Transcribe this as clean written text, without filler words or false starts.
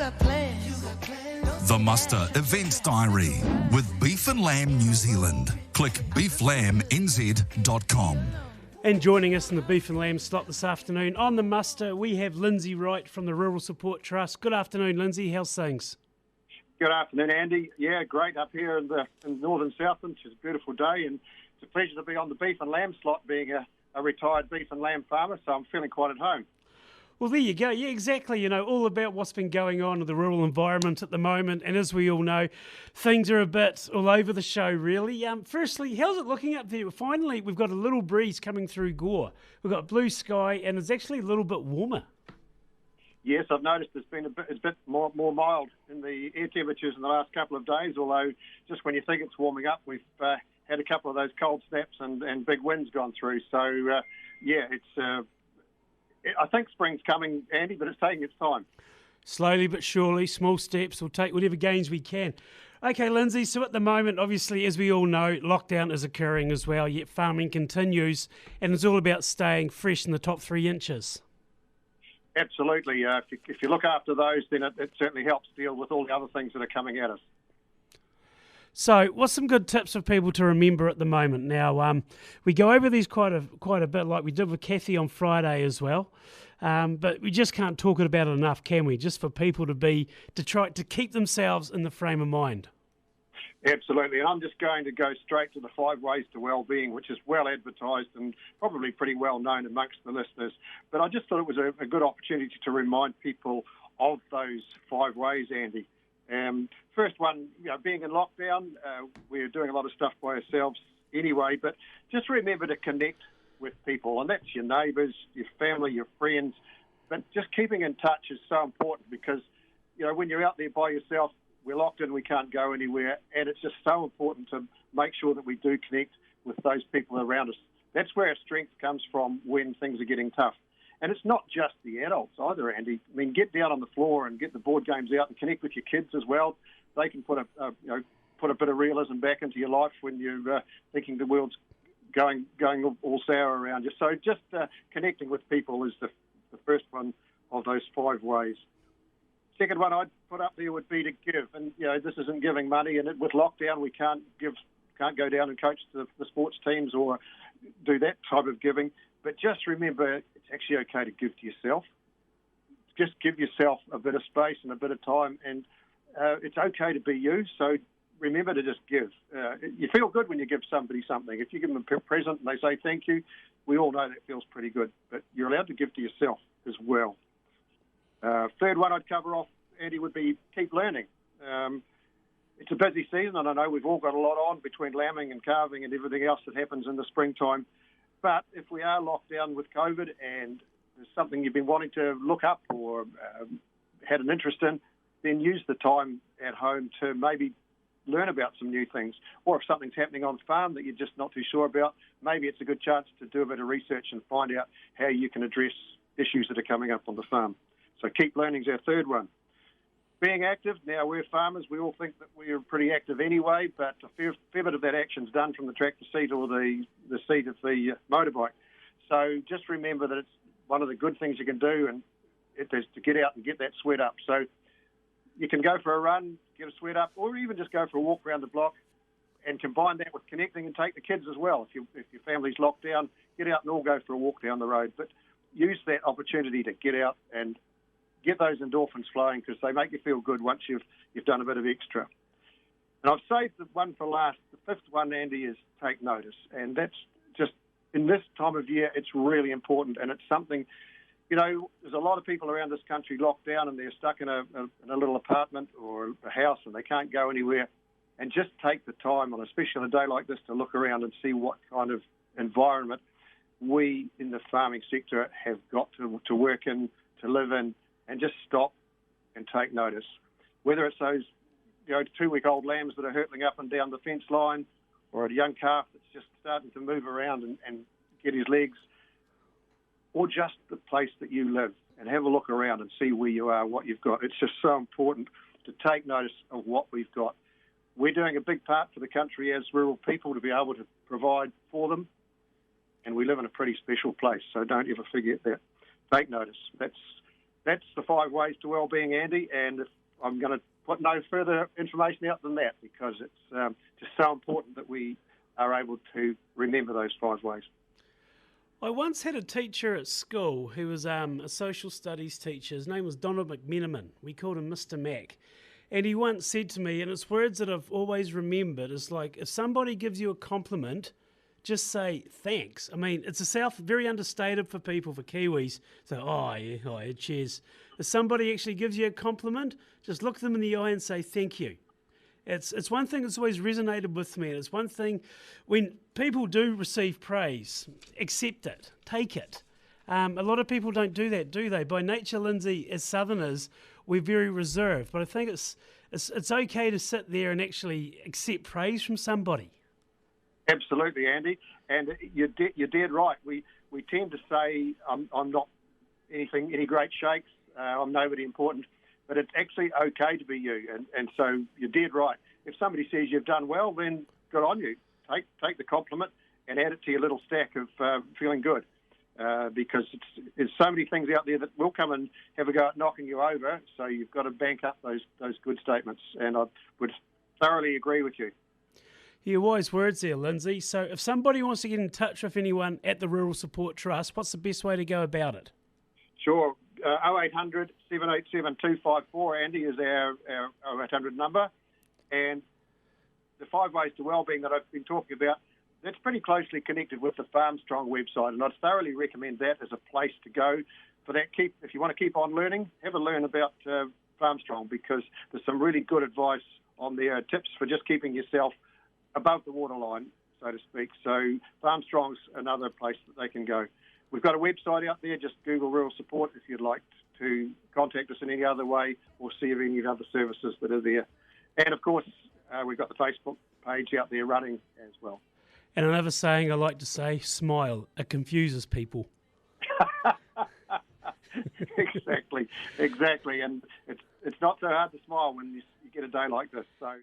got plans. The Muster Events Diary with Beef and Lamb New Zealand. Click beeflambnz.com. And joining us in the Beef and Lamb slot this afternoon on the Muster, we have Lindsay Wright from the Rural Support Trust. Good afternoon, Lindsay. How's things? Good afternoon, Andy. Yeah, great up here in northern Southland. It's a beautiful day, and it's a pleasure to be on the Beef and Lamb slot, being a retired beef and lamb farmer, so I'm feeling quite at home. Well, there you go. Yeah, exactly. You know, all about what's been going on in the rural environment at the moment. And as we all know, things are a bit all over the show, really. Firstly, how's it looking up there? Finally, we've got a little breeze coming through Gore. We've got blue sky, and it's actually a little bit warmer. Yes, I've noticed it's been a bit more mild in the air temperatures in the last couple of days, although just when you think it's warming up, we've had a couple of those cold snaps and big winds gone through. So, it's... I think spring's coming, Andy, but it's taking its time. Slowly but surely, small steps. We'll take whatever gains we can. Okay, Lindsay, so at the moment, obviously, as we all know, lockdown is occurring as well, yet farming continues, and it's all about staying fresh in the top 3 inches. Absolutely. If you look after those, then it certainly helps deal with all the other things that are coming at us. So, what's some good tips for people to remember at the moment? Now, we go over these quite a bit, like we did with Kathy on Friday as well. But we just can't talk about it enough, can we? Just for people to try to keep themselves in the frame of mind. Absolutely, and I'm just going to go straight to the 5 Ways to Wellbeing, which is well advertised and probably pretty well known amongst the listeners. But I just thought it was a good opportunity to remind people of those 5 ways, Andy. First one, being in lockdown, we're doing a lot of stuff by ourselves anyway, but just remember to connect with people, and that's your neighbours, your family, your friends. But just keeping in touch is so important because, when you're out there by yourself, we're locked in, we can't go anywhere, and it's just so important to make sure that we do connect with those people around us. That's where our strength comes from when things are getting tough. And it's not just the adults either, Andy. I mean, get down on the floor and get the board games out and connect with your kids as well. They can put a bit of realism back into your life when you're thinking the world's going all sour around you. So just connecting with people is the first one of those 5 ways. Second one I'd put up there would be to give. And, this isn't giving money. And with lockdown, we can't go down and coach the sports teams or do that type of giving. But just remember, it's actually okay to give to yourself. Just give yourself a bit of space and a bit of time. And it's okay to be you. So remember to just give. You feel good when you give somebody something. If you give them a present and they say thank you, we all know that feels pretty good. But you're allowed to give to yourself as well. Third one I'd cover off, Andy, would be keep learning. It's a busy season, and I know we've all got a lot on between lambing and calving and everything else that happens in the springtime. But if we are locked down with COVID and there's something you've been wanting to look up or had an interest in, then use the time at home to maybe learn about some new things. Or if something's happening on farm that you're just not too sure about, maybe it's a good chance to do a bit of research and find out how you can address issues that are coming up on the farm. So keep learning is our third one. Being active, now we're farmers, we all think that we're pretty active anyway, but a fair bit of that action's done from the tractor seat or the seat of the motorbike. So just remember that it's one of the good things you can do, and it is to get out and get that sweat up. So you can go for a run, get a sweat up, or even just go for a walk around the block and combine that with connecting and take the kids as well. If your family's locked down, get out and all go for a walk down the road. But use that opportunity to get out and get those endorphins flowing because they make you feel good once you've done a bit of extra. And I've saved the one for last. The 5th one, Andy, is take notice. And that's just, in this time of year, it's really important. And it's something, there's a lot of people around this country locked down and they're stuck in a little apartment or a house and they can't go anywhere. And just take the time, especially on a day like this, to look around and see what kind of environment we in the farming sector have got to work in, to live in, and just stop and take notice. Whether it's those 2-week-old lambs that are hurtling up and down the fence line, or a young calf that's just starting to move around and get his legs, or just the place that you live, and have a look around and see where you are, what you've got. It's just so important to take notice of what we've got. We're doing a big part for the country as rural people to be able to provide for them, and we live in a pretty special place, so don't ever forget that. Take notice. That's that's the 5 Ways to Wellbeing, Andy, and I'm going to put no further information out than that because it's just so important that we are able to remember those 5 ways. I once had a teacher at school who was a social studies teacher. His name was Donald McMenamin. We called him Mr. Mac. And he once said to me, and it's words that I've always remembered, it's like, if somebody gives you a compliment, just say thanks. I mean, it's very understated for people, for Kiwis. So, oh yeah, cheers. If somebody actually gives you a compliment, just look them in the eye and say thank you. It's one thing that's always resonated with me. And it's one thing, when people do receive praise, accept it, take it. A lot of people don't do that, do they? By nature, Lindsay, as Southerners, we're very reserved. But I think it's okay to sit there and actually accept praise from somebody. Absolutely, Andy. And you're dead right. We tend to say, I'm not any great shakes, I'm nobody important. But it's actually okay to be you, and so you're dead right. If somebody says you've done well, then good on you. Take the compliment and add it to your little stack of feeling good, because there's so many things out there that will come and have a go at knocking you over. So you've got to bank up those good statements, and I would thoroughly agree with you. Yeah, wise words there, Lindsay. So if somebody wants to get in touch with anyone at the Rural Support Trust, what's the best way to go about it? Sure. 0800 787 254, Andy, is our 0800 number. And the 5 Ways to Wellbeing that I've been talking about, that's pretty closely connected with the FarmStrong website, and I'd thoroughly recommend that as a place to go for that. If you want to keep on learning, have a learn about FarmStrong, because there's some really good advice on there, tips for just keeping yourself above the waterline, so to speak. So FarmStrong's another place that they can go. We've got a website out there. Just Google Rural Support if you'd like to contact us in any other way or see of any other services that are there. And, of course, we've got the Facebook page out there running as well. And another saying I like to say, smile. It confuses people. Exactly. And it's not so hard to smile when you get a day like this. So.